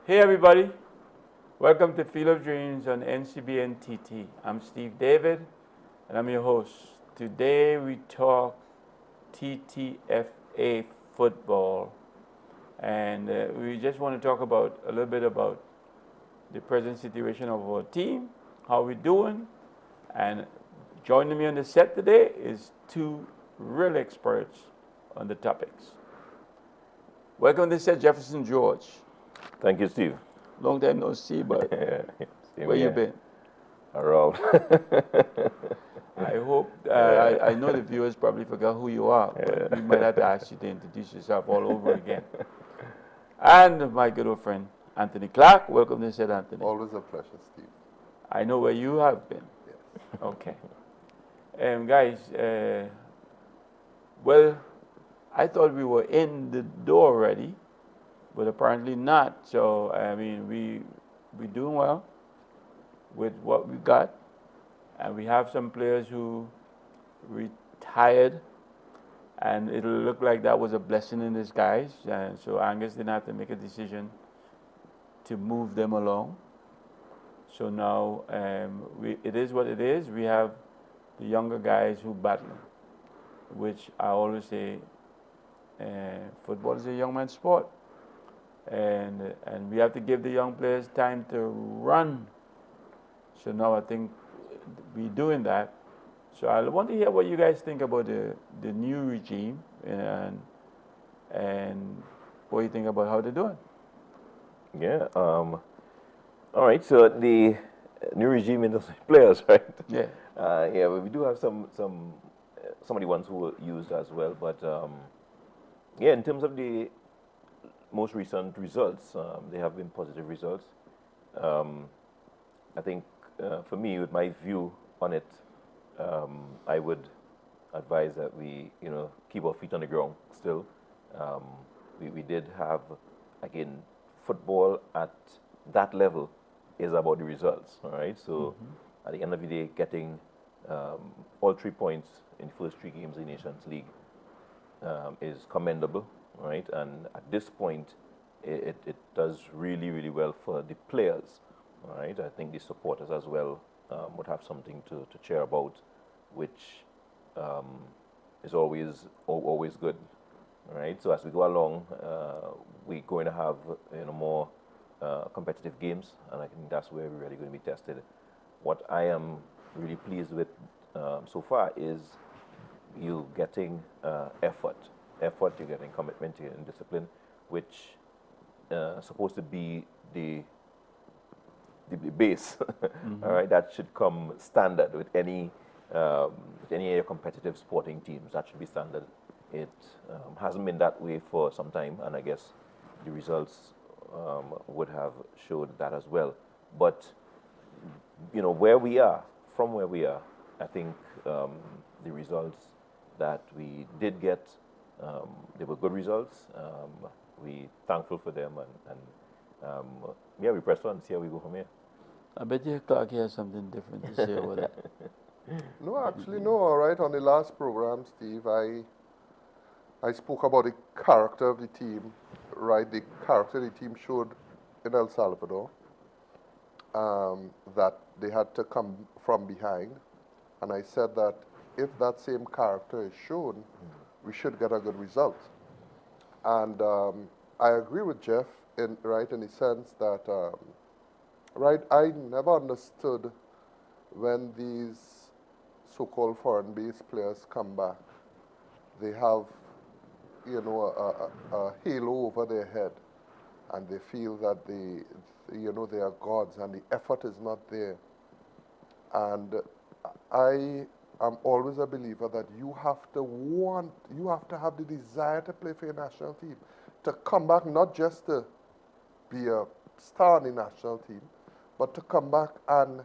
Hey everybody, welcome to Field of Dreams on NCBN TT. I'm Steve David and I'm your host. Today we talk TTFA football and we just want to talk about a little bit about the present situation of our team, how we're doing, and joining me on the set today is two real experts on the topics. Welcome to the set, Jefferson George. Thank you, Steve. Long time no see, but Same where you here. been? Around. I hope, I know the viewers probably forgot who you are, but we might have to ask you to introduce yourself all over again. And my good old friend, Anthony Clarke. Welcome to said Anthony. Always a pleasure, Steve. I know where you have been. Yes. Okay. Guys, well, I thought we were in the door already, but apparently not. So, I mean, we're doing well with what we got. And we have some players who retired, and it'll look like that was a blessing in disguise. And so Angus didn't have to make a decision to move them along. So now it is what it is. We have the younger guys who battle, which I always say, football is a young man's sport, and we have to give the young players time to run. So now I think we're doing that. So I want to hear what you guys think about the new regime and what you think about how they're doing. Yeah. All right. So the new regime in the players, right? Yeah. Yeah. But we do have some of the ones who were used as well. But yeah, in terms of the most recent results, they have been positive results. I think for me, with my view on it, I would advise that we, keep our feet on the ground still. We did have, again, football at that level is about the results, all right? So at the end of the day, getting all 3 points in the first 3 games in the Nations League is commendable, right? And at this point, it does really, really well for the players, all right? I think the supporters as well would have something to cheer about, which is always good, all right? So as we go along, we're going to have more competitive games, and I think that's where we're really going to be tested. What I am really pleased with so far is you getting effort, you're getting commitment, you're getting discipline, which supposed to be the base, all right? That should come standard with any competitive sporting teams. That should be standard. It hasn't been that way for some time, and I guess the results would have showed that as well. But where we are, from where we are, I think the results that we did get, they were good results. We thankful for them, and yeah, we press on and see how we go from here. I bet you Clarke has something different to say about that. No, actually, no. All right. On the last program, Steve, I spoke about the character of the team, right? The character the team showed in El Salvador, that they had to come from behind. And I said that if that same character is shown, we should get a good result. And I agree with Jeff in the sense that, right, I never understood when these so-called foreign-based players come back, they have, a halo over their head, and they feel that they are gods, and the effort is not there. And I am always a believer that you have to have the desire to play for your national team, to come back not just to be a star in the national team, but to come back and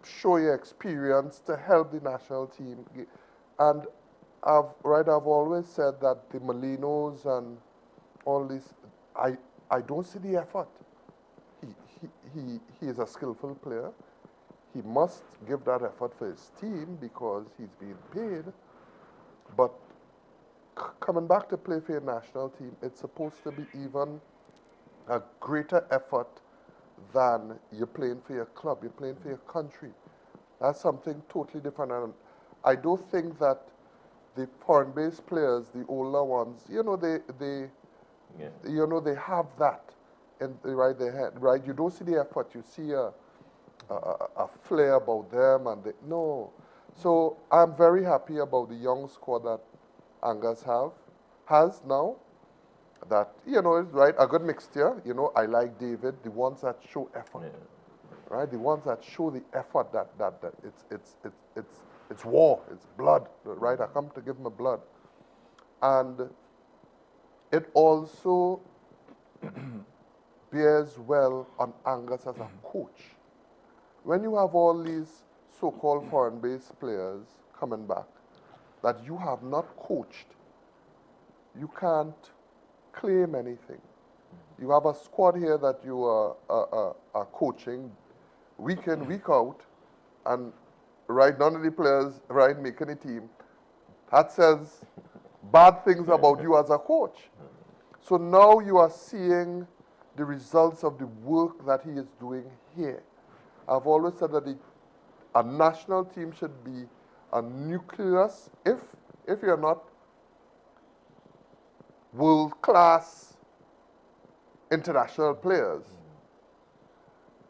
show your experience to help the national team. And I've always said that the Molinos and all this, I don't see the effort. He is a skillful player. He must give that effort for his team because he's being paid. But coming back to play for your national team, it's supposed to be even a greater effort than you're playing for your club, you're playing for your country. That's something totally different. And I do think that the foreign-based players, the older ones, they have that in right their head, right? You don't see the effort, you see a flair about them, and no. So I'm very happy about the young squad that Angus has now. That is right, a good mixture. I like David, the ones that show effort, right? The ones that show the effort that it's war, it's blood, right? I come to give my blood, and it also bears well on Angus as a coach. When you have all these so-called foreign-based players coming back that you have not coached, you can't claim anything. You have a squad here that you are coaching week in, week out, and right, none of the players right making the team. That says bad things about you as a coach. So now you are seeing the results of the work that he is doing here. I've always said that a national team should be a nucleus. If you're not world-class international players,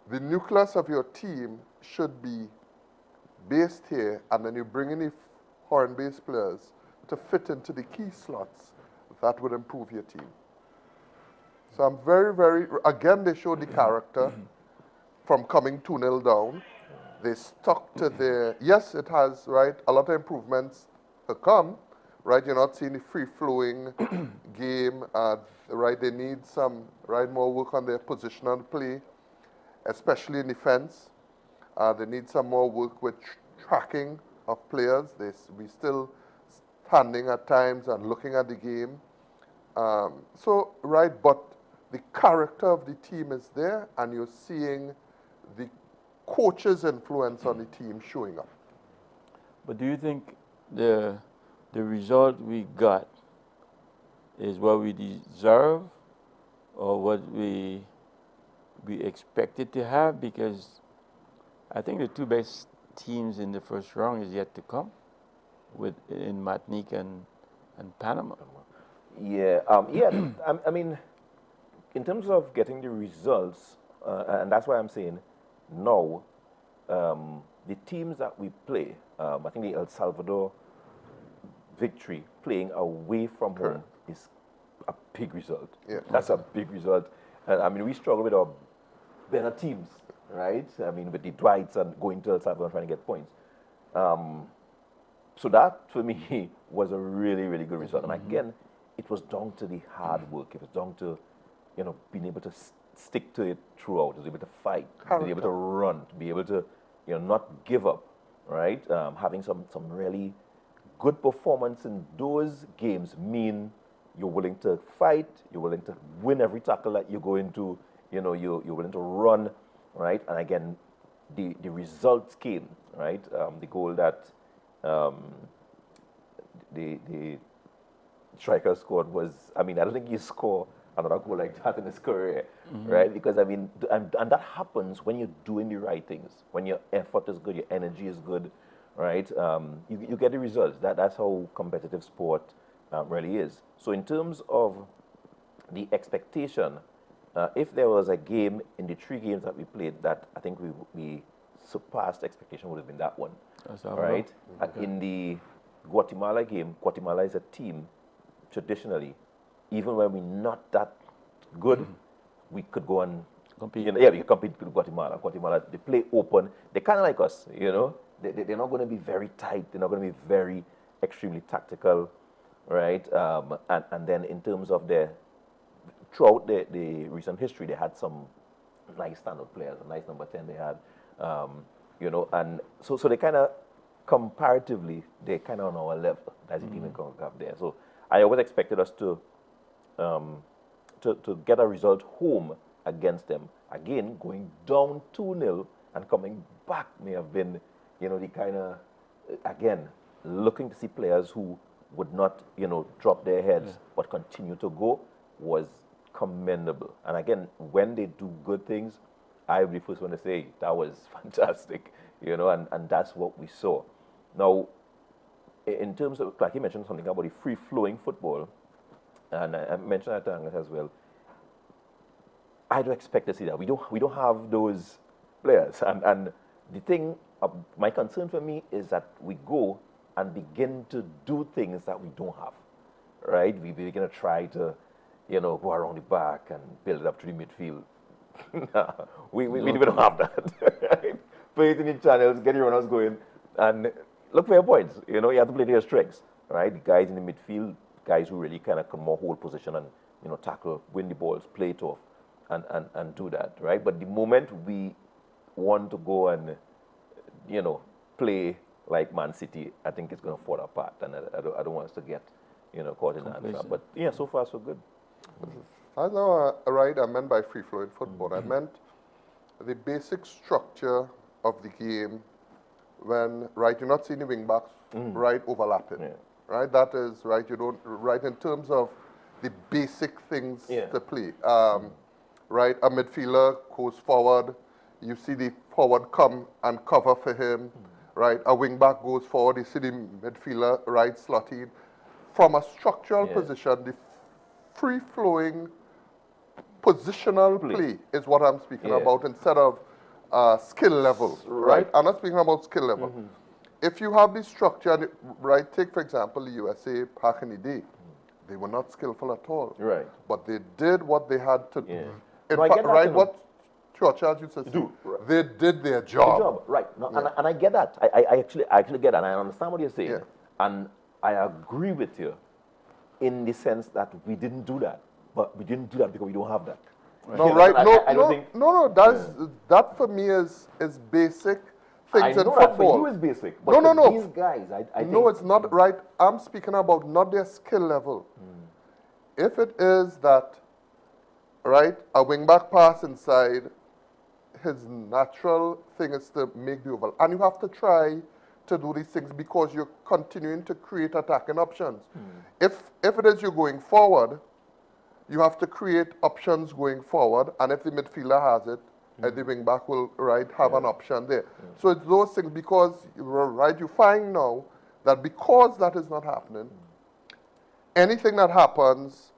the nucleus of your team should be based here, and then you bring in the foreign-based players to fit into the key slots that would improve your team. So I'm very, very, again, they showed the character from coming 2-0 down. They stuck to their, yes, it has, right, a lot of improvements to come, right? You're not seeing the free-flowing game, right? They need some, right, more work on their positional play, especially in defense. They need some more work with tracking of players. We still standing at times and looking at the game. Right, but the character of the team is there, and you're seeing the coach's influence on the team showing up. But do you think the result we got is what we deserve, or what we expected to have? Because I think the two best teams in the first round is yet to come, in Martinique and Panama. Yeah, I mean, in terms of getting the results, and that's why I'm saying now, the teams that we play, I think the El Salvador victory, playing away from home, is a big result. Yeah. That's a big result. And I mean, we struggle with our better teams, right? I mean, with the Dwights and going to El Salvador and trying to get points. So that, for me, was a really, really good result. And again, it was down to the hard work. It was down to, being able to stick to it throughout, to be able to fight, to be able to run, to be able to, not give up, right? Having some really good performance in those games mean you're willing to fight, you're willing to win every tackle that you go into, you're willing to run, right? And again, the results came, right? The goal that the striker scored was, I mean, I don't think you score another goal like that in his career, right? Because, I mean, and that happens when you're doing the right things, when your effort is good, your energy is good, right? You get the results. That's how competitive sport really is. So in terms of the expectation, if there was a game in the 3 games that we played that I think we surpassed expectation, would have been that one, right? Okay. In the Guatemala game, Guatemala is a team, traditionally, even when we're not that good, we could go and compete. We could compete with Guatemala. Guatemala, they play open. They're kind of like us, They're not going to be very tight. They're not going to be very extremely tactical, right? And then in terms of throughout the recent history, they had some nice standout players. A nice number 10 they had, and so they kind of, comparatively, they're kind of on our level as a team in CONCACAF there. So I always expected us to get a result home against them. Again, going down 2-0 and coming back may have been, the kind of, again, looking to see players who would not, drop their heads but continue to go was commendable. And again, when they do good things, I will be the first one to say that was fantastic, you know, and that's what we saw. Now, in terms of, like you mentioned something about the free-flowing football, and I mentioned that as well. I don't expect to see that. We don't have those players, and the thing, my concern for me is that we go and begin to do things that we don't have, right? We begin to try to, you know, go around the back and build it up to the midfield. we don't have that. Right? Play it in the channels, get your runners going, and look for your points. You know, you have to play to your strengths, right? The guys in the midfield, guys who really kind of can more hold position and, you know, tackle, win the balls, play it off, and do that, right? But the moment we want to go and, you know, play like Man City, I think it's going to fall apart, and I don't want us to get, you know, caught in that trap. But yeah, so far so good. I know, right, I meant by free-flowing football. I meant the basic structure of the game when, right, you're not seeing the wing backs, right, overlapping, right? That is, right, you don't, right, in terms of the basic things to play. Right, a midfielder goes forward, you see the forward come and cover for him, right? A wing back goes forward, you see the midfielder, right, slotted. From a structural position, the free-flowing positional play is what I'm speaking about instead of skill level, right? I'm not speaking about skill level. If you have the structure, right, take for example the USA back in the day, they were not skillful at all. Right. But they did what they had to do. No, I get that, right, you know. what Churchill used to say, they did their job. Good job, right. No, and I get that. I actually get that, and I understand what you're saying. And I agree with you in the sense that we didn't do that. But we didn't do that because we don't have that. No, right, no, that for me is basic things in football. That for you is basic, but for these guys, I think... No, it's not right. I'm speaking about not their skill level. If it is that, right, a wing-back pass inside, his natural thing is to make the oval. And you have to try to do these things because you're continuing to create attacking options. If it is you're going forward, you have to create options going forward, and if the midfielder has it, the wing-back will, right, have an option there. So it's those things because, right, you find now that because that is not happening, anything that happens,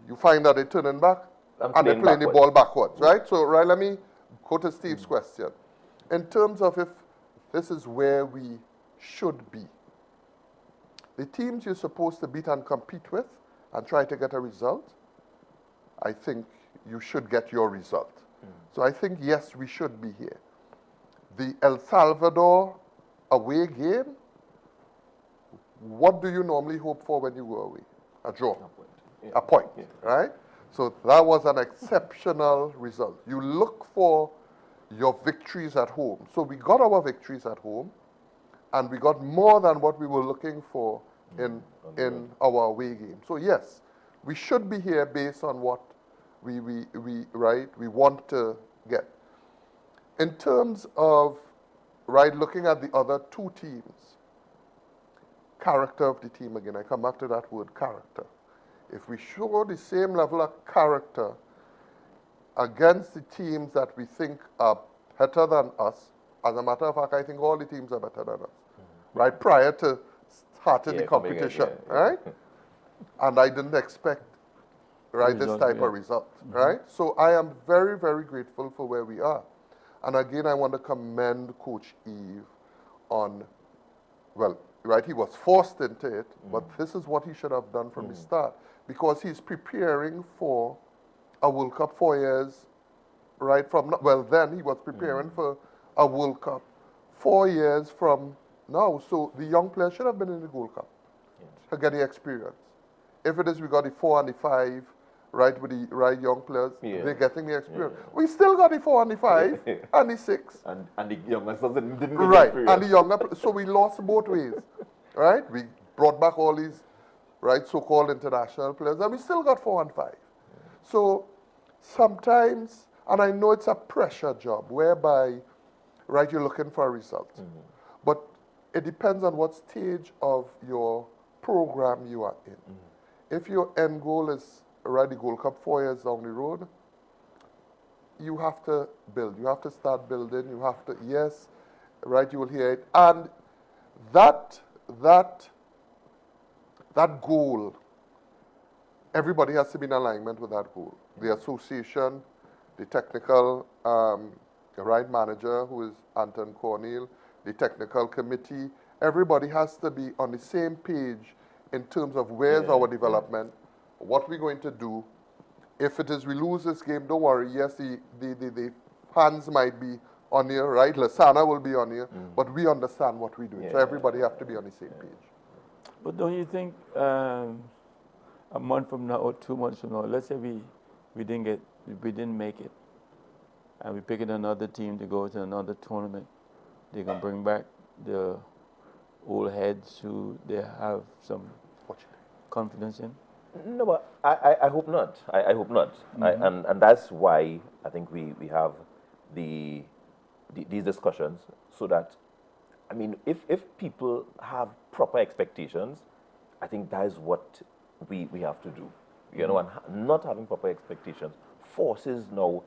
you find that they're turning back and they're playing the ball backwards, right? So, right, let me go to Steve's question. In terms of if this is where we should be, the teams you're supposed to beat and compete with and try to get a result, I think you should get your result. So I think, yes, we should be here. The El Salvador away game, what do you normally hope for when you go away? A draw. A point, right? So that was an exceptional result. You look for your victories at home. So we got our victories at home, and we got more than what we were looking for in our away game. So yes, we should be here based on what we want to get. In terms of, right, looking at the other two teams, character of the team again, I come back to that word, character. If we show the same level of character against the teams that we think are better than us, as a matter of fact, I think all the teams are better than us, right, prior to starting the competition, right? And I didn't expect, right, this type of result, right? So I am very, very grateful for where we are. And again, I want to commend Coach Eve on, well, right, he was forced into it, but this is what he should have done from the start, because he's preparing for a World Cup 4 years, right, from, well, then he was preparing for a World Cup 4 years from now. So the young players should have been in the World Cup to get the experience. If it is we got the 4 and the 5, right, with the right young players, they're getting the experience. We still got the 4 and the 5 and the 6. And the youngsters didn't get right, the experience. and the younger, so we lost both ways, right? We brought back all these, right, so-called international players, and we still got 4 and 5. So sometimes, and I know it's a pressure job, whereby, right, you're looking for a result. But it depends on what stage of your program you are in. If your end goal is right, the Gold Cup 4 years down the road, you have to build. You have to start building. You have to, yes, right, you will hear it. And that goal, everybody has to be in alignment with that goal. The association, the technical right manager, who is Anton Cornell, the technical committee, everybody has to be on the same page in terms of where's our development, what we're going to do. If it is we lose this game, don't worry. Yes, the fans might be on here, right? Lasana will be on here, but we understand what we're doing. So everybody have to be on the same page. But don't you think a month from now or 2 months from now, let's say we didn't make it, and we pick another team to go to another tournament, they can bring back the old heads who they have some confidence in? No, but I hope not. I hope not. And that's why I think we have these discussions, so that, I mean, if people have proper expectations, I think that is what we have to do. You know, and not having proper expectations forces now,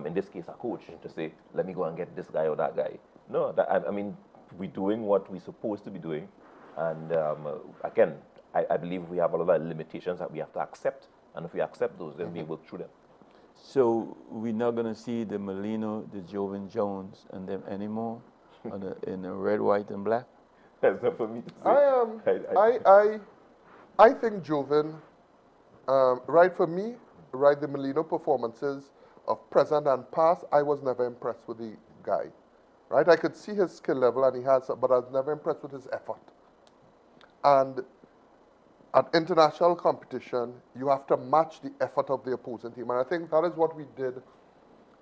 in this case, a coach to say, let me go and get this guy or that guy. No, I mean, we're doing what we're supposed to be doing. And again, I believe we have a lot of limitations that we have to accept. And if we accept those, then we work through them. So we're not going to see the Molino, the Jovan Jones, and them anymore in the red, white, and black? That's not for me to say. I think Jovan, right, for me, right, the Molino performances of present and past, I was never impressed with the guy. Right, I could see his skill level, and he has, but I was never impressed with his effort. And at international competition, you have to match the effort of the opposing team. And I think that is what we did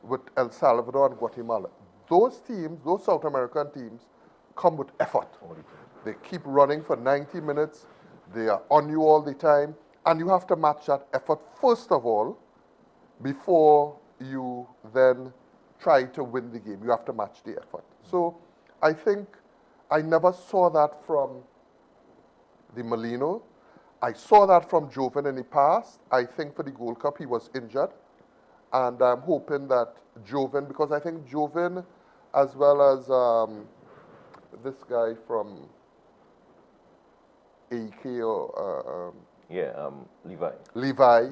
with El Salvador and Guatemala. Those teams, those South American teams, come with effort. They keep running for 90 minutes. They are on you all the time. And you have to match that effort, first of all, before you then try to win the game. You have to match the effort. So I think I never saw that from the Molino. I saw that from Jovan in the past. I think for the Gold Cup he was injured. And I'm hoping that Jovan, because I think Jovan, as well as this guy from AK or Levi,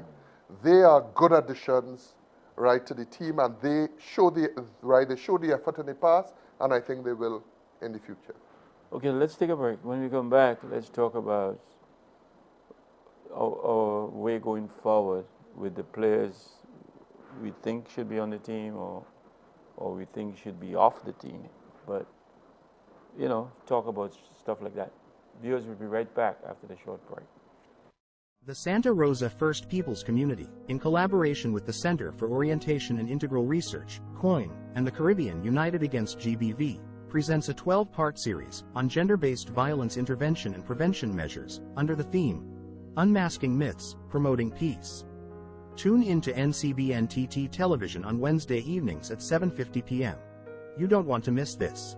they are good additions, right, to the team, and they show the effort in the past, and I think they will in the future. Okay, let's take a break. When we come back, let's talk about our way going forward with the players we think should be on the team or we think should be off the team. But, you know, talk about stuff like that. Viewers will be right back after the short break. The Santa Rosa First Peoples Community, in collaboration with the Center for Orientation and Integral Research, COIN, and the Caribbean United Against GBV, presents a 12-part series on gender-based violence intervention and prevention measures under the theme, Unmasking Myths, Promoting Peace. Tune in to NCBN TT television on Wednesday evenings at 7:50 p.m. You don't want to miss this.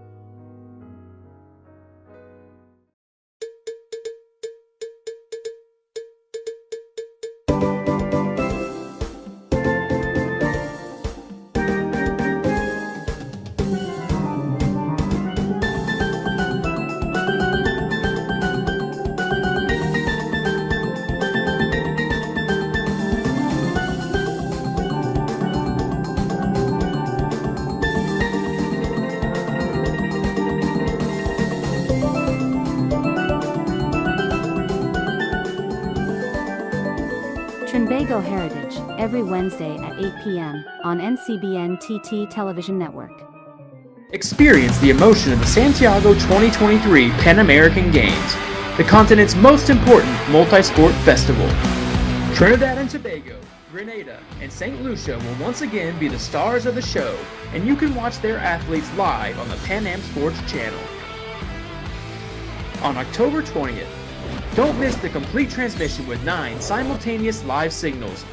Trinbago Heritage, every Wednesday at 8 p.m. on NCBN TT Television Network. Experience the emotion of the Santiago 2023 Pan American Games, the continent's most important multi-sport festival. Trinidad and Tobago, Grenada, and St. Lucia will once again be the stars of the show, and you can watch their athletes live on the Pan Am Sports Channel. On October 20th, don't miss the complete transmission with 9 simultaneous live signals.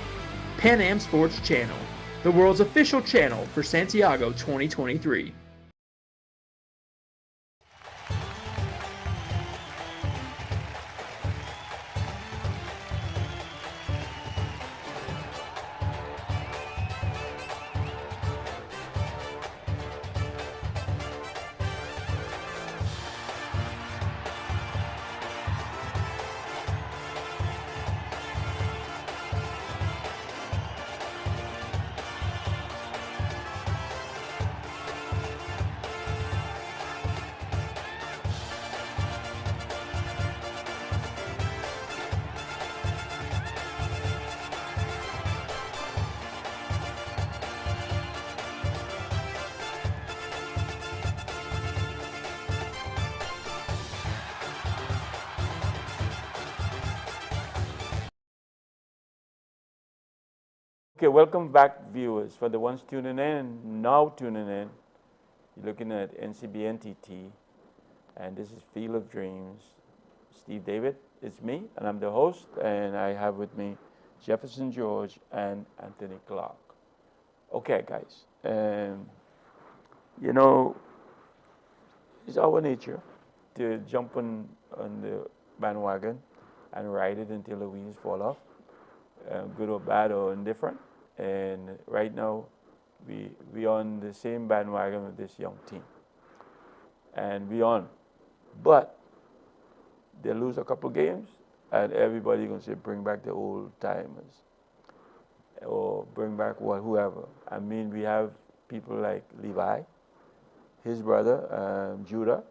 Pan Am Sports Channel, the world's official channel for Santiago 2023. Okay, welcome back, viewers. For the ones tuning in, now tuning in, you're looking at NCBN TT, and this is Field of Dreams. Steve David, it's me, and I'm the host, and I have with me Jefferson George and Anthony Clarke. Okay, guys, you know, it's our nature to jump on the bandwagon and ride it until the wheels fall off, good or bad or indifferent. And right now, we on the same bandwagon with this young team, and we on. But they lose a couple games, and everybody gonna say, bring back the old timers, or bring back whoever. I mean, we have people like Levi, his brother Judah,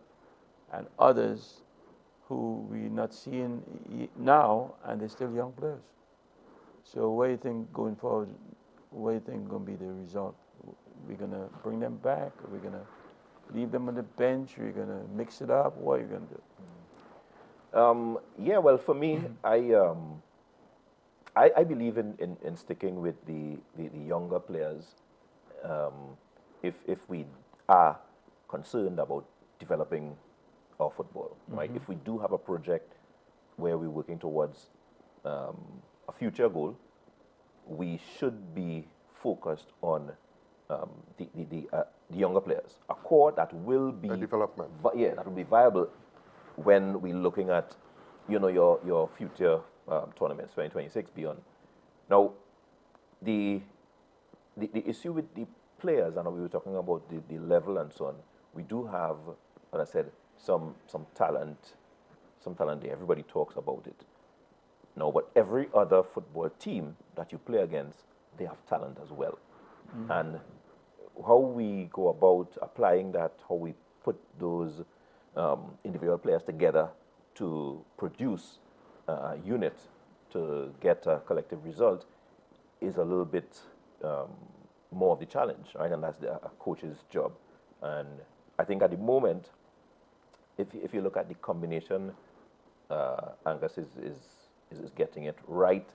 and others who we're not seeing now, and they're still young players. So what do you think going forward? What do you think going to be the result? We're going to bring them back? Are we going to leave them on the bench? Are we going to mix it up? What are you going to do? Yeah, well, for me, I believe in sticking with the younger players. If we are concerned about developing our football, right? If we do have a project where we're working towards a future goal, we should be focused on the younger players, a core that will be development. That will be viable when we're looking at, your future tournaments, 2026 beyond. Now, the issue with the players, and we were talking about the level and so on. We do have, as I said, some talent there. Everybody talks about it. No, but every other football team that you play against, they have talent as well. And how we go about applying that, how we put those individual players together to produce a unit to get a collective result is a little bit more of the challenge, right? And that's a coach's job. And I think at the moment, if you look at the combination, Angus is getting it right,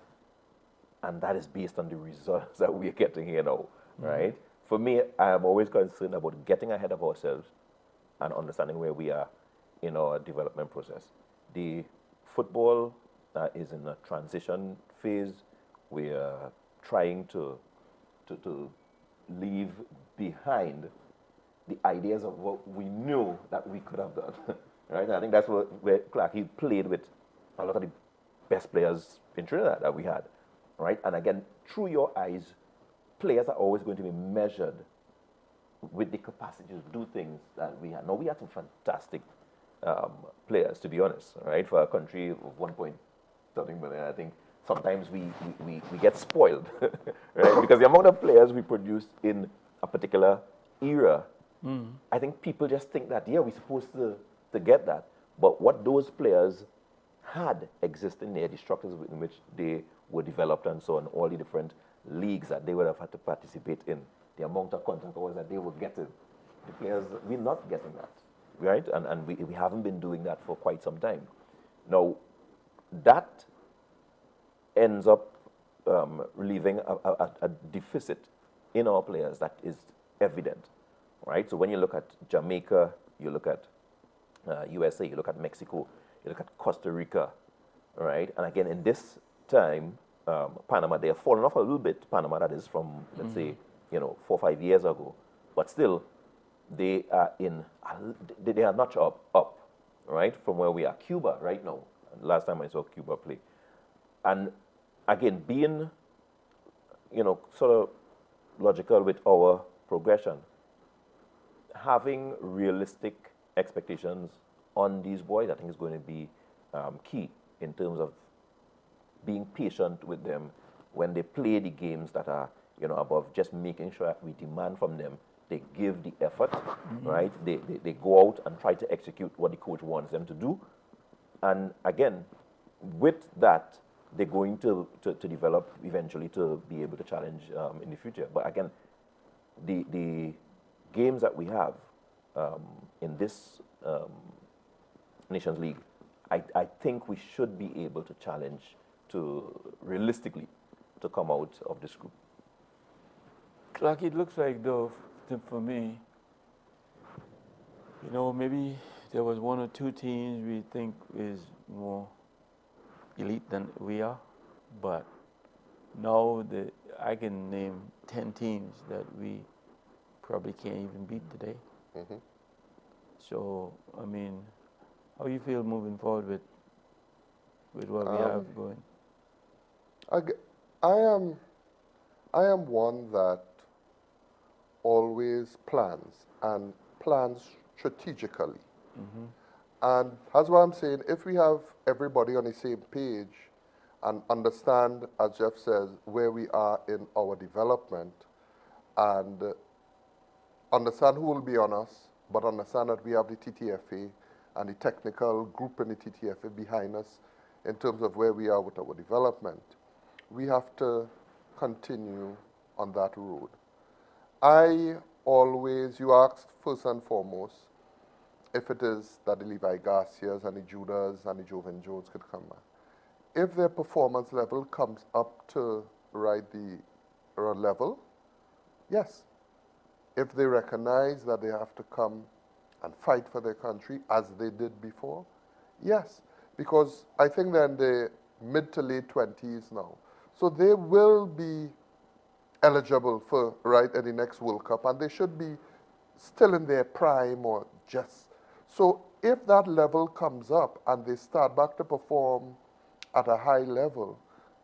and that is based on the results that we're getting here now, right? For me, I am always concerned about getting ahead of ourselves and understanding where we are in our development process. The football is in a transition phase. We are trying to leave behind the ideas of what we knew that we could have done, right? And I think that's where Clarke, he played with a lot of the best players in Trinidad that we had, right? And again, through your eyes, players are always going to be measured with the capacity to do things that we had. Now, we had some fantastic players, to be honest, right? For a country of 1.something million, I think sometimes we get spoiled, right? Because the amount of players we produced in a particular era, I think people just think that, yeah, we're supposed to get that. But what those players had existing there, the structures in which they were developed and so on, all the different leagues that they would have had to participate in, the amount of contact hours that they were getting, the players, we're not getting that, right? And we haven't been doing that for quite some time. Now, that ends up relieving a deficit in our players that is evident, right? So when you look at Jamaica, you look at USA, you look at Mexico, you look at Costa Rica, right? And again, in this time, Panama, they have fallen off a little bit. Panama, that is from, let's say, 4 or 5 years ago. But still, they are they are notch up, right, from where we are. Cuba, right now. Last time I saw Cuba play. And again, being, sort of logical with our progression, having realistic expectations on these boys, I think is going to be key in terms of being patient with them when they play the games that are, above, just making sure that we demand from them they give the effort, right? They go out and try to execute what the coach wants them to do. And again, with that, they're going to develop eventually to be able to challenge in the future. But again, the games that we have in this Nations League, I think we should be able to challenge to realistically to come out of this group. Clarke, it looks like though, for me, maybe there was one or two teams we think is more elite than we are, but now I can name 10 teams that we probably can't even beat today. Mm-hmm. So, I mean, how you feel moving forward with what we have going? I am one that always plans and plans strategically. Mm-hmm. And that's why I'm saying if we have everybody on the same page and understand, as Jeff says, where we are in our development and understand who will be on us, but understand that we have the TTFA and the technical group in the TTFA behind us in terms of where we are with our development, we have to continue on that road. You asked first and foremost, if it is that the Levi Garcias and the Judas and the Jovan Jones could come back. If their performance level comes up to the level, yes. If they recognize that they have to come and fight for their country as they did before, yes. Because I think they're in the mid to late 20s now. So they will be eligible for at the next World Cup, and they should be still in their prime or just. So if that level comes up and they start back to perform at a high level,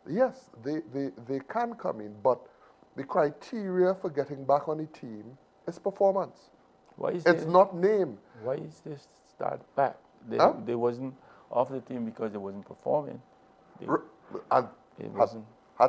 yes, they can come in, but the criteria for getting back on the team is performance. It's not name. Why is this start back? They wasn't off the team because they wasn't performing. That's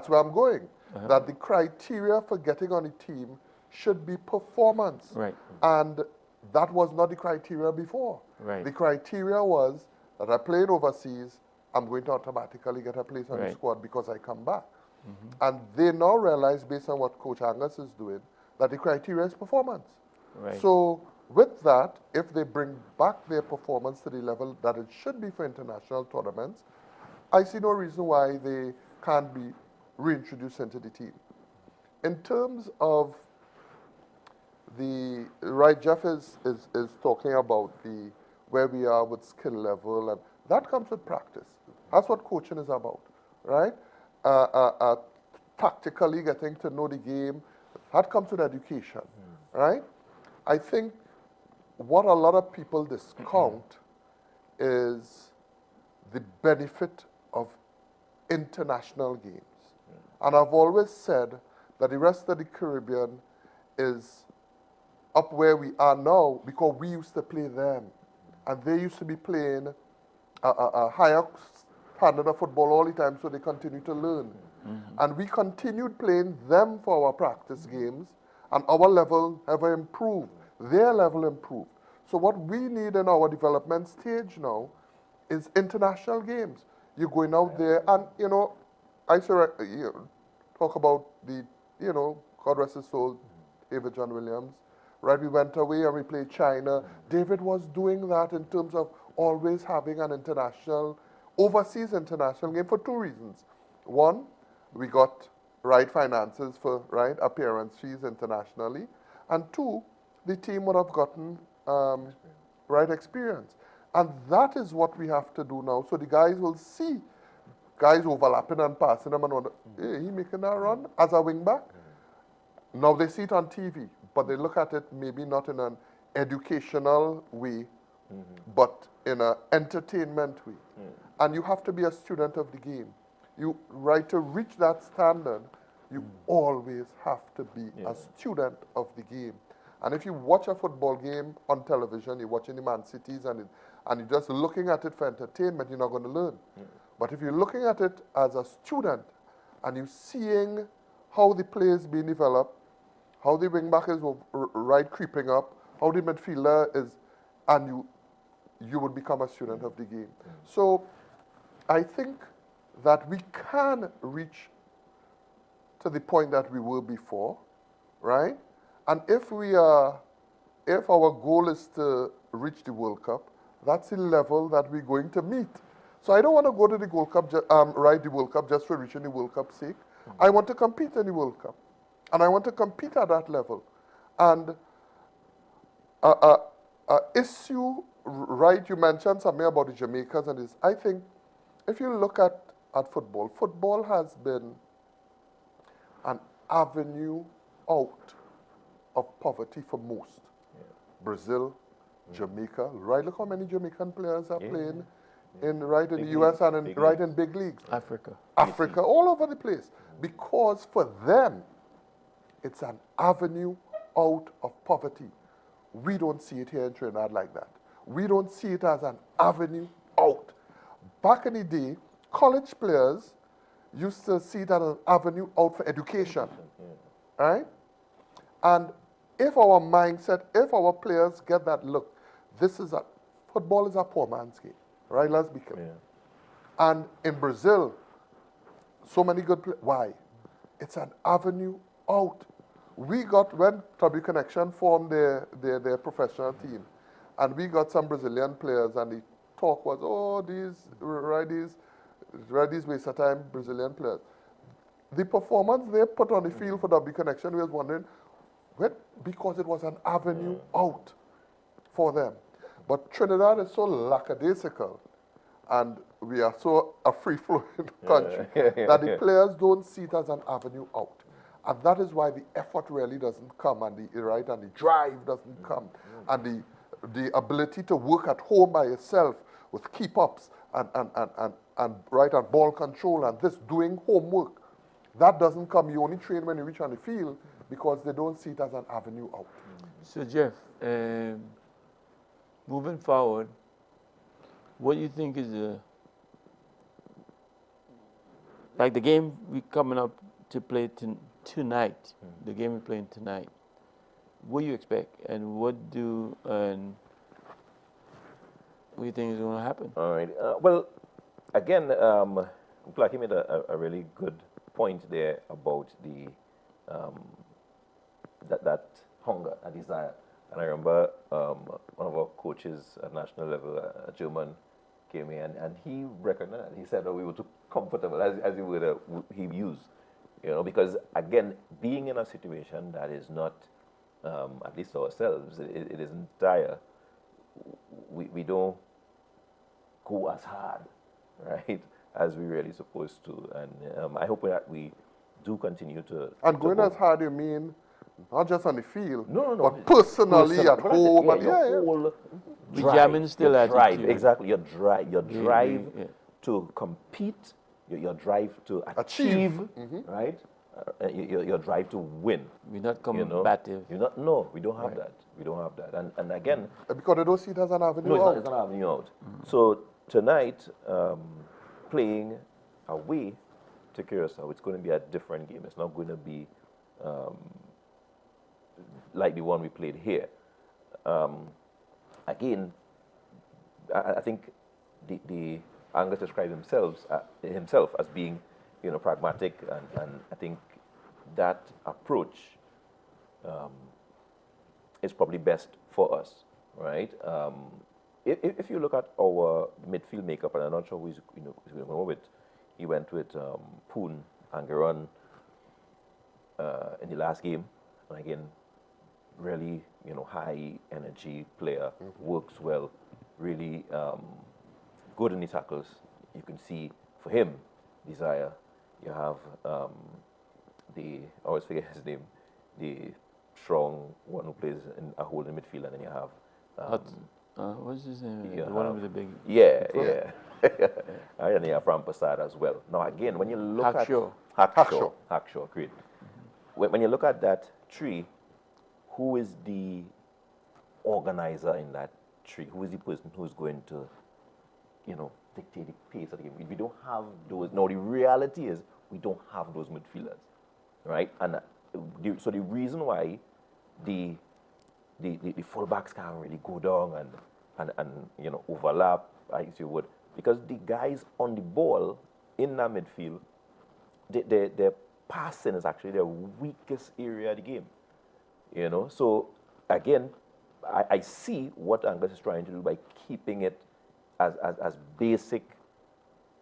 where I'm going. That the criteria for getting on the team should be performance. Right. And that was not the criteria before. Right. The criteria was that I played overseas, I'm going to automatically get a place on the squad because I come back. Mm-hmm. And they now realize, based on what Coach Angus is doing, that the criteria is performance. Right. So with that, if they bring back their performance to the level that it should be for international tournaments, I see no reason why they can't be reintroduced into the team. In terms of Jeff is talking about where we are with skill level, and that comes with practice. That's what coaching is about, right? Tactically getting to know the game, that comes with education, right? I think what a lot of people discount is the benefit of international games. And I've always said that the rest of the Caribbean is up where we are now because we used to play them. And they used to be playing a higher standard of football all the time, so they continue to learn. Mm-hmm. And we continued playing them for our practice games, and our level ever improved. Their level improved. So what we need in our development stage now is international games. You're going out there, and I talk about God rest his soul, David John Williams. Right, we went away and we played China. David was doing that in terms of always having an overseas international game for two reasons. One, we got finances for appearance fees internationally, and two, the team would have gotten experience. And that is what we have to do now. So the guys will see guys overlapping and passing them and wonder, hey, he making that run as a wing back? Now they see it on TV, but they look at it maybe not in an educational way, but in an entertainment way. And you have to be a student of the game. To reach that standard, you always have to be a student of the game. And if you watch a football game on television, you're watching the Man Cities and you're just looking at it for entertainment, you're not going to learn. But if you're looking at it as a student and you're seeing how the play is being developed, how the wing back is creeping up, how the midfielder is, and you would become a student of the game. So I think that we can reach to the point that we were before, right? And if our goal is to reach the World Cup, that's the level that we're going to meet. So I don't want to go to the World Cup, the World Cup just for reaching the World Cup sake. I want to compete in the World Cup. And I want to compete at that level. And issue, right, you mentioned something about the Jamaicans and this. I think if you look at football, football has been an avenue out of poverty for most. Yeah. Brazil, Jamaica, right? Look how many Jamaican players are playing in Big the US leagues, and in, big right leagues. in big leagues. Africa. All over the place. Because for them, it's an avenue out of poverty. We don't see it here in Trinidad like that. We don't see it as an avenue out. Back in the day, college players used to see it as an avenue out for education, right? And if our mindset, if our players get that look, football is a poor man's game, right? Let's be clear. Yeah. And in Brazil, so many good players. Why? It's an avenue out. We got, when W Connection formed their professional team, and we got some Brazilian players, and the talk was, oh, these waste of time Brazilian players. The performance they put on the field for W Connection, we was wondering, because it was an avenue out for them. But Trinidad is so lackadaisical, and we are so a free-flowing country, that the players don't see it as an avenue out. And that is why the effort really doesn't come, and the drive doesn't come, and the ability to work at home by yourself with keep-ups and ball control and this doing homework. That doesn't come. You only train when you reach on the field because they don't see it as an avenue out. So Jeff, moving forward, what do you think is the game we coming up to play tonight? The game we're playing tonight. What do you expect, and what do you think is going to happen? All right. Well, again, Clarke made a really good point there about the that hunger, a desire. And I remember one of our coaches at national level, a German, came in and he recognized. He said, "Oh, we were too comfortable," as the word he used, because again, being in a situation that is not, at least ourselves, it isn't dire. We don't go as hard, right, as we really supposed to. And I hope that we do continue to. And going as hard, you mean not just on the field, no, but personally at home. The jamming still your drive, attitude. exactly. Your drive to compete, your drive to achieve, right? Your drive to win. We're not combative. No, we don't have that. We don't have that. And again, because they don't see it as an avenue no, out. it's not an avenue out. So tonight, playing away to Curacao, it's going to be a different game. It's not going to be like the one we played here. Again, I think the Angus described himself as being, pragmatic, and I think that approach is probably best for us, right? If you look at our midfield makeup, and I'm not sure who's going to go with, he went with Poon and Garon in the last game, and again, really, high energy player, works well, really good in the tackles. You can see for him, desire. You have I always forget his name, the strong one who plays in a holding midfield, and then you have what's his name? The one with the big. Yeah. And you have Ram Prasad as well. Now again, when you look at Hackshaw, great. When you look at that tree, who is the organizer in that tree? Who is the person who's going to, dictate the pace of the game? We don't have those. Now the reality is we don't have those midfielders, right? And so the reason why the fullbacks can't really go down and overlap, as you would, because the guys on the ball in that midfield, their passing is actually their weakest area of the game. So again, I see what Angus is trying to do by keeping it as basic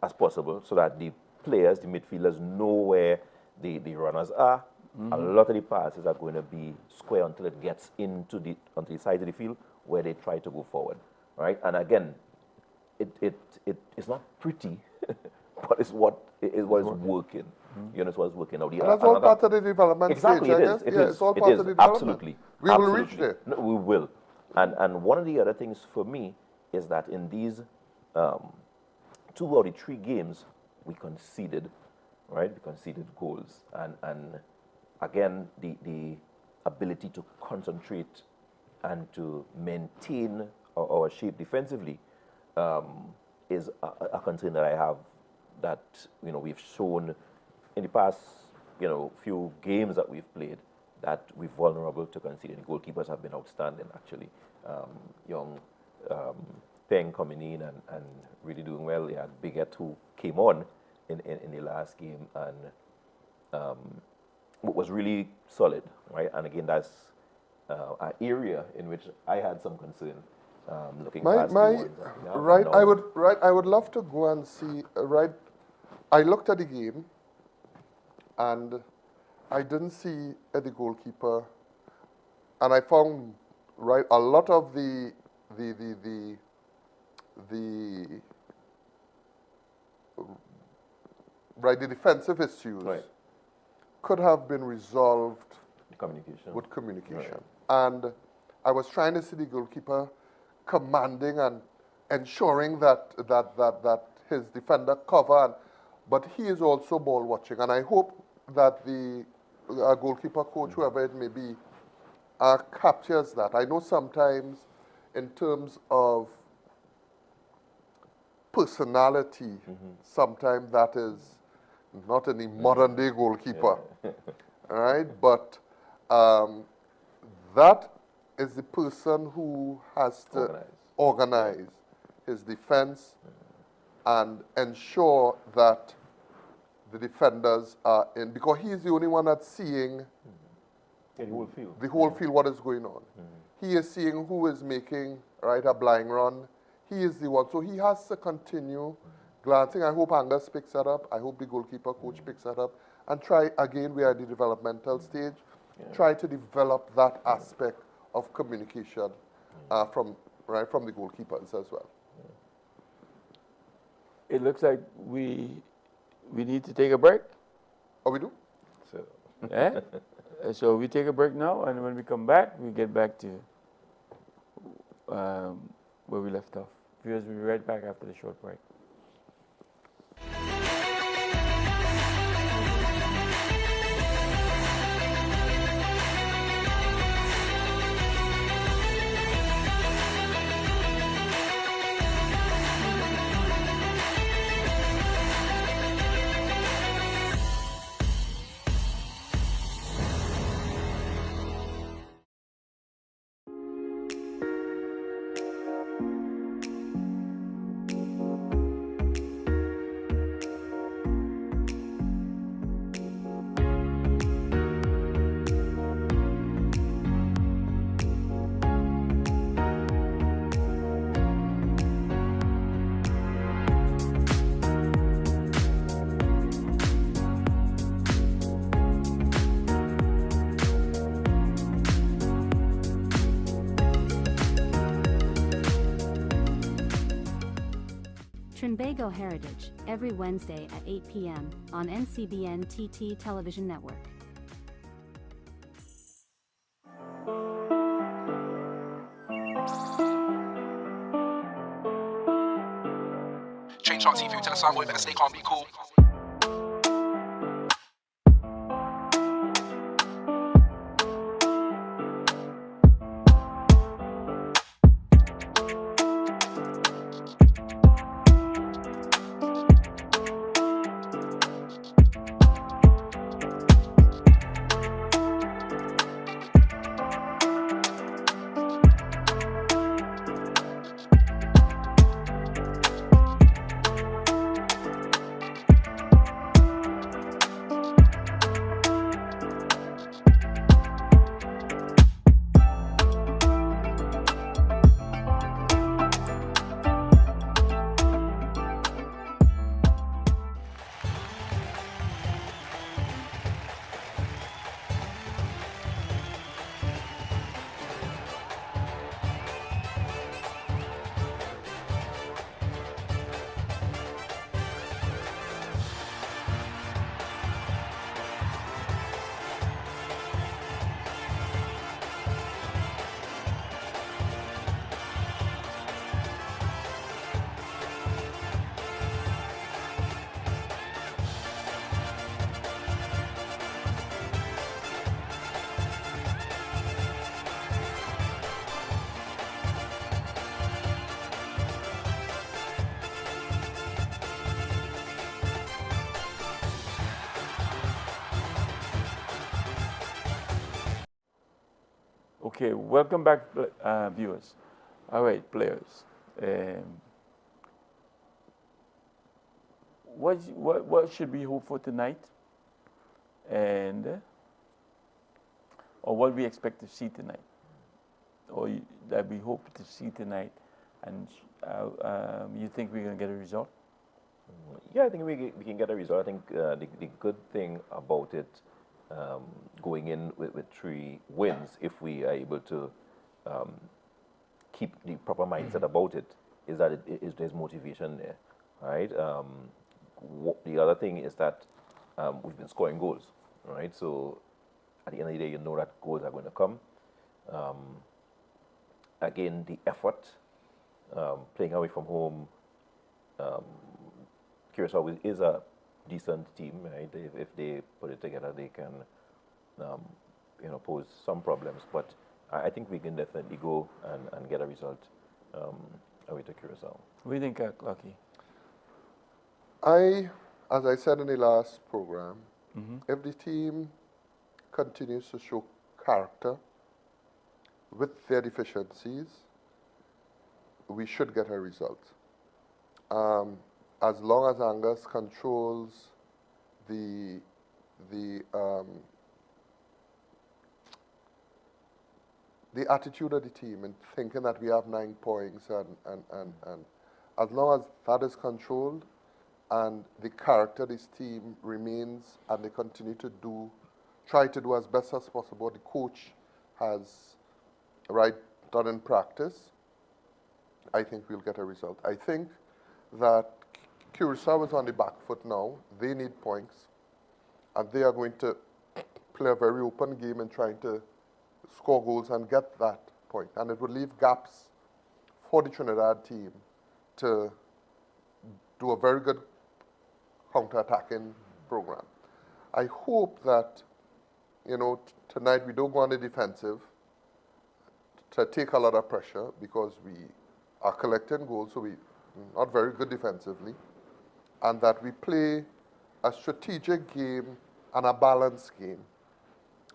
as possible, so that the players, the midfielders, know where the runners are, a lot of the passes are going to be square until it gets onto the side of the field where they try to go forward, right? And again, it's not pretty, but it's what is working. You know, it's what's working out. And that's all part of the development exactly, stage, it I is. guess. It Yeah, is. it's all It part is. of the development. Absolutely. We will reach there. No, we will. And one of the other things for me is that in these 2 out of 3 games, we conceded, right? We conceded goals. And again, the ability to concentrate and to maintain our shape defensively is a concern that I have, that, you know, we've shown in the past, you know, few games that we've played, that we're vulnerable to conceding. The goalkeepers have been outstanding, actually. Young Peng coming in and really doing well. They had Bigot, who came on in the last game and was really solid, right? And again, that's an area in which I had some concern. Looking past the ones that we have right, now. I would love to go and see, right, I looked at the game and I didn't see the goalkeeper, and I found, right, a lot of the defensive issues could have been resolved with communication. Right. And I was trying to see the goalkeeper commanding and ensuring that his defender cover, but he is also ball watching. And I hope that the goalkeeper coach, whoever it may be, captures that. I know sometimes in terms of personality, sometimes that is not any modern day goalkeeper, right? But that is the person who has to organize his defense and ensure that the defenders are in, because he's the only one that's seeing the whole field. The whole field, what is going on. He is seeing who is making, right, a blind run. He is the one. So he has to continue glancing. I hope Angus picks that up. I hope the goalkeeper coach picks that up. And try, again, we are at the developmental stage, try to develop that aspect of communication from the goalkeepers as well. It looks like we need to take a break. Oh, we do? So. Eh? So we take a break now, and when we come back, we get back to where we left off. Viewers, we'll be right back after the short break. Trinbago Heritage, every Wednesday at 8 p.m. on NCBN TT Television Network. Change Talk TV, tell us we better stay calm, be cool. Okay, welcome back, viewers. All right, players. What should we hope for tonight, and or what we expect to see tonight, or that we hope to see tonight, and you think we're gonna get a result? Yeah, I think we can get a result. I think the good thing about it, going in with 3 wins, if we are able to keep the proper mindset about it, is that there's motivation there, right? The other thing is that we've been scoring goals, right? So at the end of the day, you know that goals are going to come. Again, the effort, playing away from home, Curacao is a decent team, right? If they put it together, they can, pose some problems. But I think we can definitely go and get a result away to Curacao. What do you think, Clarke? As I said in the last program, if the team continues to show character with their deficiencies, we should get a result. As long as Angus controls the attitude of the team and thinking that we have 9 points, and as long as that is controlled and the character of this team remains, and they continue to try to do as best as possible what the coach has done in practice, I think we'll get a result. I think that Curacao is on the back foot now. They need points, and they are going to play a very open game in trying to score goals and get that point. And it would leave gaps for the Trinidad team to do a very good counter-attacking program. I hope that, tonight we don't go on the defensive to take a lot of pressure, because we are collecting goals, so we're not very good defensively, and that we play a strategic game and a balanced game.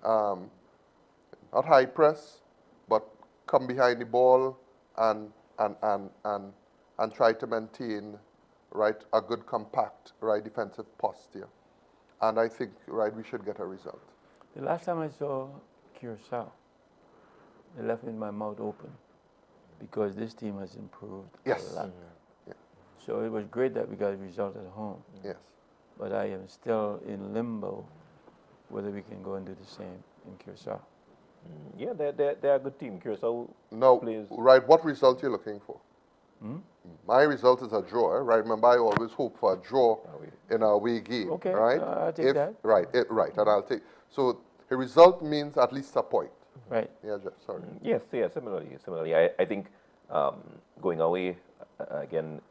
Not high press, but come behind the ball and try to maintain a good compact defensive posture. And I think we should get a result. The last time I saw Curacao, they left me with my mouth open, because this team has improved a lot. Yeah. So it was great that we got a result at home. Yes. But I am still in limbo whether we can go and do the same in Curacao. Yeah, they're a good team. Curacao plays. What result you're looking for? My result is a draw, right? Remember, I always hope for a draw in our away game, okay, right? I'll take that. Right, and I'll take. So the result means at least a point. Right. Yeah, Jeff, sorry. Yes, similarly. I think going away, again,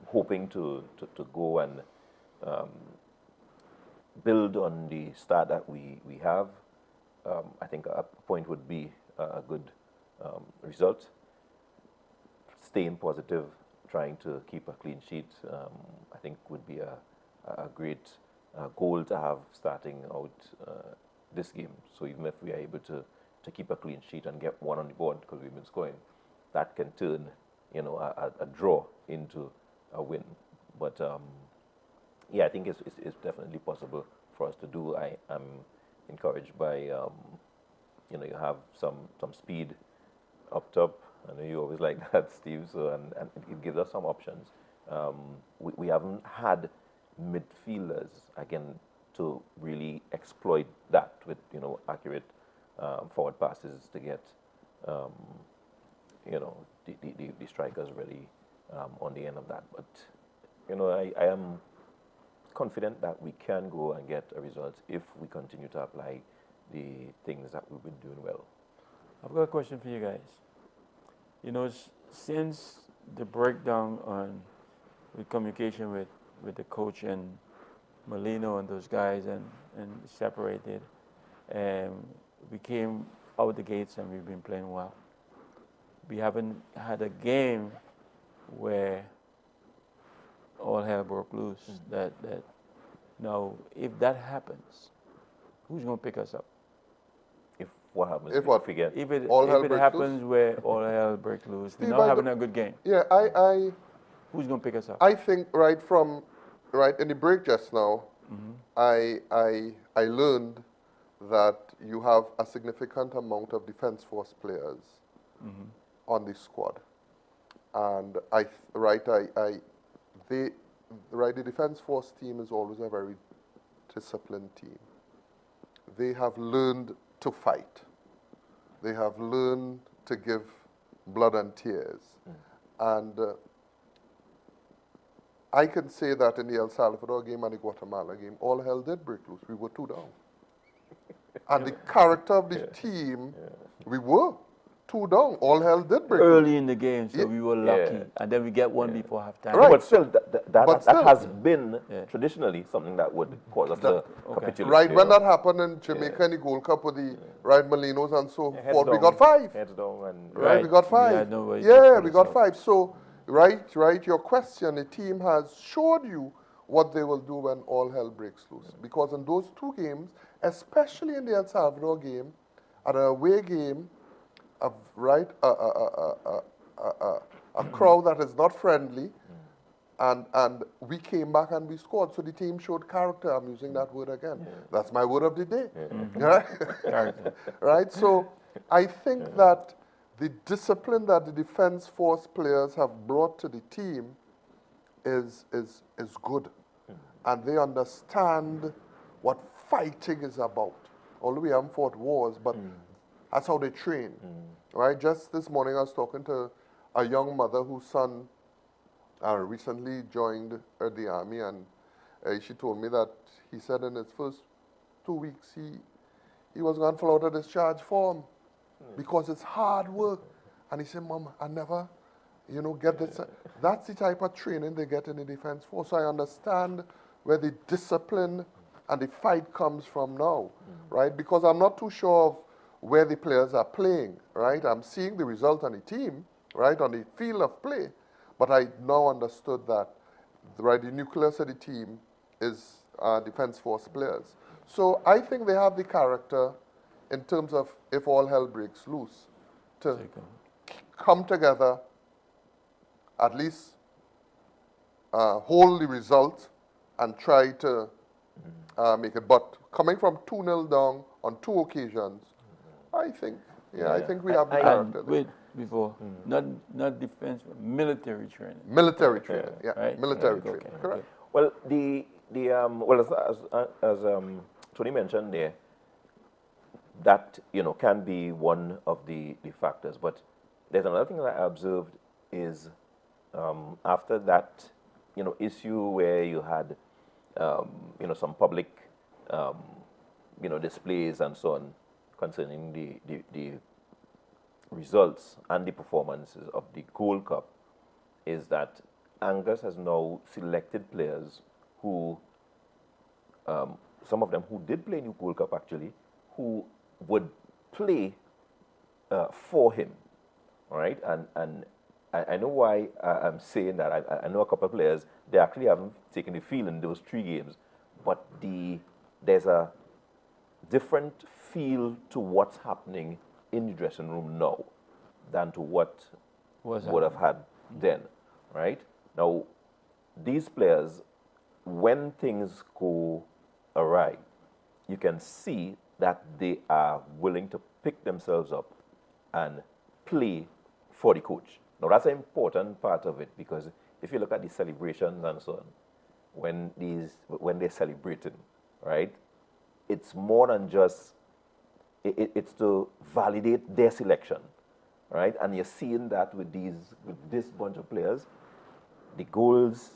hoping to go and build on the start that we have. I think a point would be a good result. Staying positive, trying to keep a clean sheet, I think would be a great goal to have starting out this game. So even if we are able to keep a clean sheet and get 1 on the board, because we've been scoring, that can turn a draw into a win. But yeah, I think it's definitely possible for us to do. I am encouraged by you have some speed up top. I know you always like that, Steve. So and it gives us some options. We haven't had midfielders again to really exploit that with accurate forward passes to get the strikers really on the end of that. But I am confident that we can go and get a result if we continue to apply the things that we've been doing well. I've got a question for you guys. Since the breakdown with communication with the coach and Molino and those guys and separated, we came out the gates and we've been playing well. We haven't had a game where all hell broke loose. Now, if that happens, who's going to pick us up? if what happens, If what? we get If it, All hell if it breaks happens where all hell break loose, we're Steve, not I having do- a good game. Yeah, Who's going to pick us up? I think right in the break just now, I learned that you have a significant amount of defense force players on the squad, and the defense force team is always a very disciplined team. They have learned to fight. They have learned to give blood and tears, and I can say that in the El Salvador game and the Guatemala game, all hell did break loose. We were 2 down. And the character of the team, we were 2 down. All hell did break Early loose. in the game, so Yeah. we were lucky. Yeah. And then we get one before halftime. Right. But still, that But still. has been Yeah. traditionally something that would cause us to capitulate. Right, you when know. that happened in Jamaica in the Gold Cup with the Molinos and so Heads forth, we down, got 5. Heads down and Right, we got We 5. had nobody to Yeah, put we us got out. 5. So, right, your question, the team has showed you what they will do when all hell breaks loose. Because in those 2 games, especially in the El Salvador game, at an away game, a crowd that is not friendly, and we came back and we scored. So the team showed character. I'm using that word again. That's my word of the day. Right? Character. Right? So I think that the discipline that the defense force players have brought to the team is good. And they understand what fighting is about. Although we haven't fought wars, but that's how they train. Right? Just this morning I was talking to a young mother whose son recently joined the army, and she told me that he said in his first 2 weeks he was going to fill out a discharge form because it's hard work. And he said, Mom, I never, get this. That's the type of training they get in the defense force. So I understand where the discipline and the fight comes from now, right? Because I'm not too sure of where the players are playing, right? I'm seeing the result on the team, right, on the field of play, but I now understood that, right, the nucleus of the team is defense force players. So I think they have the character in terms of if all hell breaks loose to come together, at least hold the result and try to make it. But coming from 2-0 down on 2 occasions, I think we have the character. And wait, before, not defense, military training. Military training, yeah, Right? military Okay, training, okay. correct. Well, as Tony mentioned there, that can be one of the factors. But there's another thing that I observed is after that issue where you had some public displays and so on concerning the results and the performances of the Gold Cup, is that Angus has now selected players who, some of them who did play in the Gold Cup actually, who would play for him, all right? And I know why I'm saying that. I know a couple of players, they actually haven't taken the field in those 3 games, but there's a different feel to what's happening in the dressing room now than to what would have had then, right? Now, these players, when things go awry, you can see that they are willing to pick themselves up and play for the coach. Now, that's an important part of it, because if you look at the celebrations and so on, when they're celebrating, right, it's more than just, it's to validate their selection, right? And you're seeing that with this bunch of players, the goals,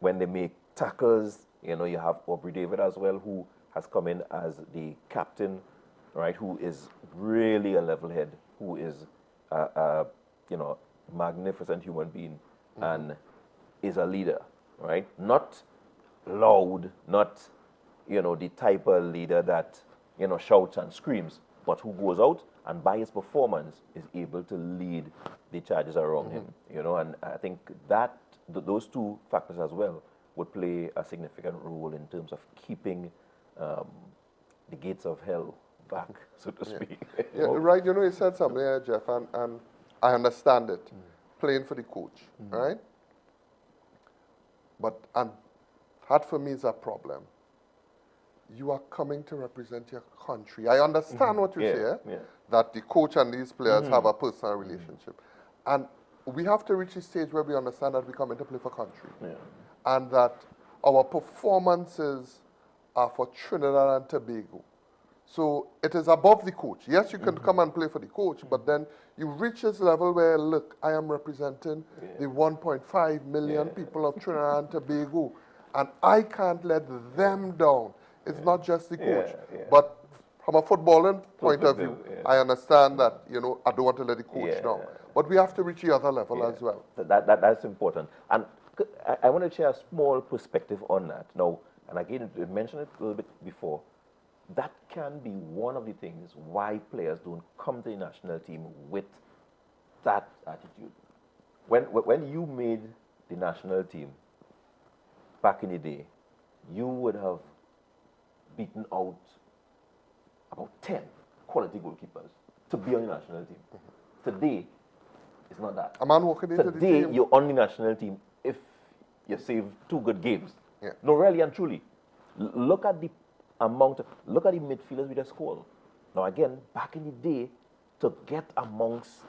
when they make tackles, you have Aubrey David as well, who has come in as the captain, right, who is really a level head, who is a magnificent human being and is a leader, right? Not loud, not, the type of leader that, shouts and screams, but who goes out and by his performance is able to lead the charges around him, and I think that those 2 factors as well would play a significant role in terms of keeping the gates of hell back, so to speak. Yeah, right. You know, you said something there, Jeff, and I understand it. Playing for the coach, right? But and that for me is a problem. You are coming to represent your country. I understand what you say, that the coach and these players have a personal relationship. And we have to reach a stage where we understand that we come in to play for country. And that our performances are for Trinidad and Tobago. So it is above the coach. Yes, you can come and play for the coach, but then you reach this level where, look, I am representing the 1.5 million people of Trinidad and Tobago, and I can't let them down. It's not just the coach. But from a footballing point of view, I understand that, you know, I don't want to let the coach down. But we have to reach the other level as well. That's important. And I want to share a small perspective on that. Now, and again, you mentioned it a little bit before, that can be one of the things why players don't come to the national team with that attitude. When you made the national team back in the day, you would have beaten out about 10 quality goalkeepers to be on the national team. Today, it's not that. A man walking into the Today, team. you're on the national team if you save 2 good games. No, really and truly. Look at the look at the midfielders with the squad. Now again, back in the day, to get amongst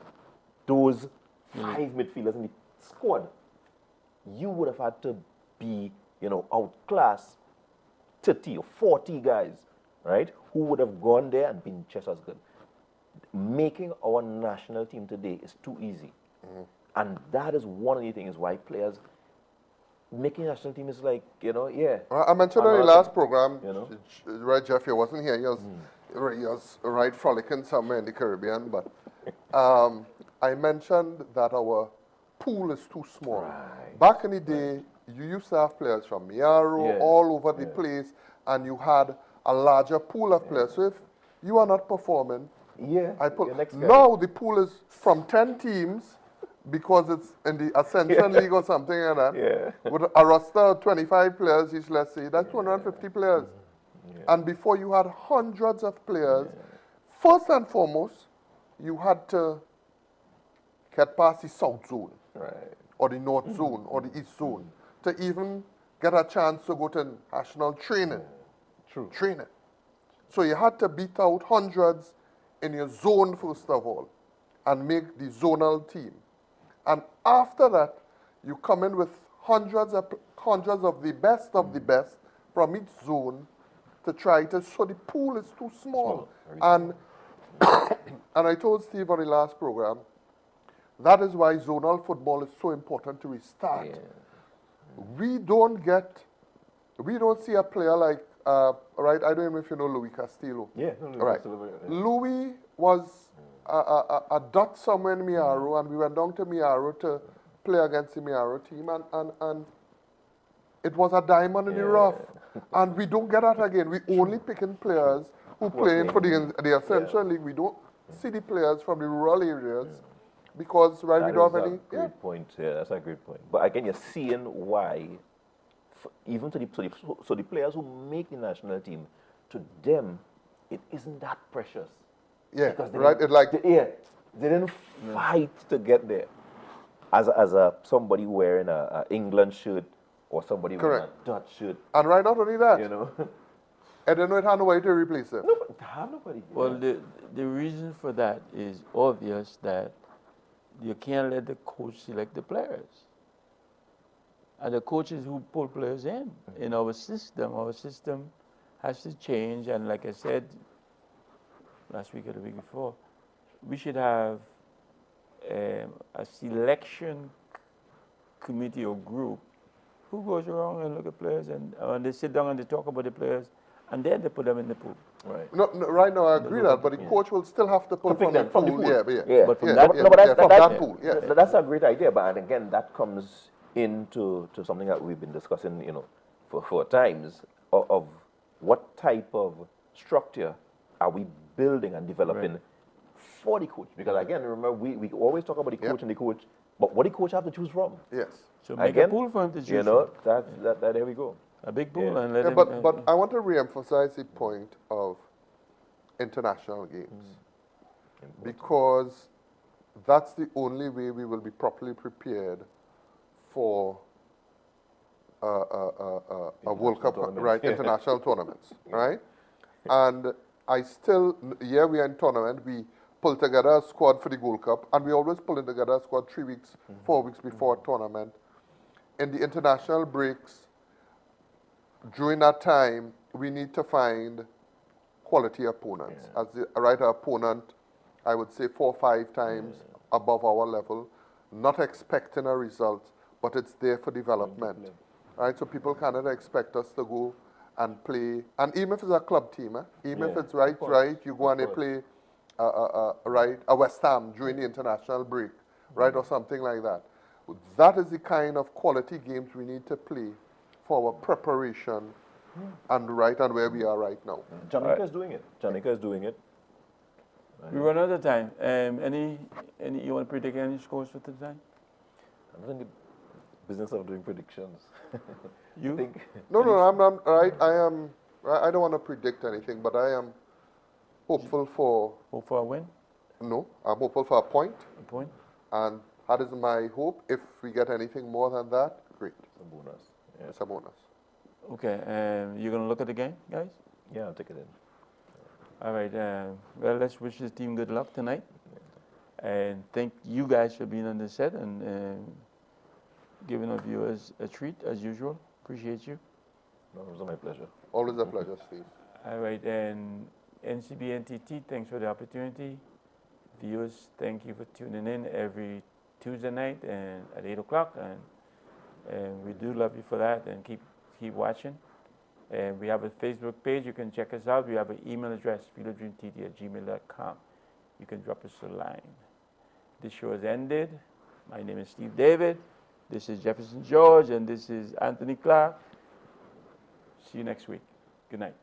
those 5 midfielders in the squad, you would have had to be, you know, outclass 30 or 40 guys, right, who would have gone there and been just as good. Making our national team today is too easy. And that is one of the things why players making national team is like, you know, I mentioned on the last program, you know? right, Jeff, you wasn't here. You was right frolicking somewhere in the Caribbean, but I mentioned that our pool is too small. Right. Back in the day, you used to have players from Miaro all over the place, and you had a larger pool of players. So if you are not performing, now the pool is from 10 teams, because it's in the Ascension League or something like that, with a roster of 25 players each, let's say, that's 250 players. And before you had hundreds of players, first and foremost, you had to get past the South Zone, or the North Zone, or the East Zone, to even get a chance to go to national training. Training. So you had to beat out hundreds in your zone, first of all, and make the zonal team. And after that, you come in with hundreds of the best from each zone to try to, so the pool is too small. And and I told Steve on the last program, that is why zonal football is so important to restart. We don't see a player like, right, I don't know if you know Louis Castillo. Louis was a dot somewhere in Miaro, and we went down to Miaro to play against the Miaro team, and it was a diamond in the rough. And we don't get that again. We only picking players who playing for the Ascension League. We don't see the players from the rural areas because we don't have any. Great point. Yeah, that's a great point. But again, you're seeing why, even to the players who make the national team, to them, it isn't that precious. They didn't fight to get there. As somebody wearing a England shirt or somebody wearing a Dutch shirt. And right, not only that, you know, I don't know it had nobody to replace them. Nobody. Well, the reason for that is obvious, that you can't let the coach select the players. And the coaches who pull players in our system has to change. And like I said last week or the week before, we should have a selection committee or group who goes around and look at players, and they sit down and they talk about the players, and then they put them in the pool. Right. No, right now I agree that, but the coach will still have to pull from the pool. But from that pool. That's a great idea, but again, that comes into something that we've been discussing, you know, for times, of what type of structure are we building and developing for the coach? Because again, remember, we always talk about the coach and the coach, but what the coach have to choose from? So make a pool for him to choose you know, from. There we go. A big pool and let him. But I want to re-emphasize the point of international games. Because that's the only way we will be properly prepared for a World Cup, right? International tournaments, right? And we are in tournament, we pull together a squad for the Gold Cup, and we always pull together a squad 3 weeks, 4 weeks before a tournament. In the international breaks, during that time, we need to find quality opponents. As the right opponent, I would say 4 or 5 times above our level, not expecting a result, but it's there for development. Right? So people cannot expect us to go and play, and even if it's a club team, even if it's right, you go and they play a West Ham during the international break, right, or something like that. That is the kind of quality games we need to play for our preparation and where we are right now. Jamaica is doing it. Jamaica is doing it. We run out of time. You want to predict any scores for today? I'm not in the business of doing predictions. You think? No, I'm not. Right, I don't want to predict anything, but I am hopeful for. Hope for a win? No, I'm hopeful for a point. A point? And that is my hope. If we get anything more than that, great. It's a bonus. Yeah. It's a bonus. Okay, you're going to look at the game, guys? Yeah, I'll take it in. All right, well, let's wish this team good luck tonight. And thank you guys for being on the set and giving our viewers a treat, as usual. Appreciate you. No, it was my pleasure. Always a pleasure, Steve. All right, and NCBN TT, thanks for the opportunity. Viewers, thank you for tuning in every Tuesday night and at 8 o'clock. And we do love you for that, and keep watching. And we have a Facebook page. You can check us out. We have an email address, fieldofdreamtt@gmail.com. You can drop us a line. This show has ended. My name is Steve David. This is Jefferson George, and this is Anthony Clarke. See you next week. Good night.